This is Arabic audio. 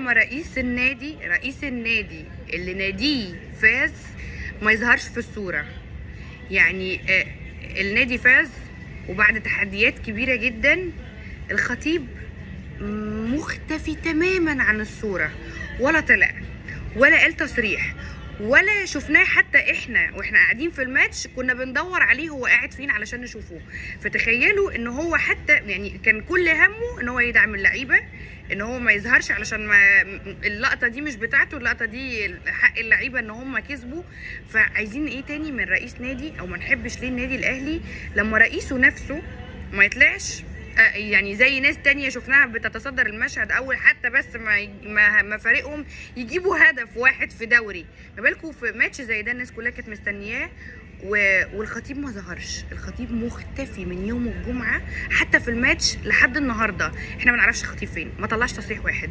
لما رئيس النادي اللي ناديه فاز ما يظهرش في الصورة. يعني النادي فاز وبعد تحديات كبيرة جدا، الخطيب مختفي تماما عن الصورة، ولا طلع ولا قال تصريح ولا شفناه. حتى احنا واحنا قاعدين في الماتش كنا بندور عليه هو قاعد فين علشان نشوفه. فتخيلوا ان هو حتى يعني كان كل همه ان هو يدعم اللعيبه، ان هو ما يظهرش علشان ما اللقطه دي مش بتاعته، اللقطه دي حق اللعيبه ان هم كسبوا. فعايزين ايه تاني من رئيس نادي؟ او ما نحبش ليه النادي الاهلي لما رئيسه نفسه ما يطلعش؟ يعني زي ناس تانية شفناها بتتصدر المشهد اول حتى بس ما فريقهم يجيبوا هدف واحد في دوري، ما بالكم في ماتش زي ده الناس كلها كانت مستنياه والخطيب ما ظهرش. الخطيب مختفي من يوم الجمعة حتى في الماتش لحد النهارده، احنا ما نعرفش الخطيب فين، ما طلعش تصريح واحد.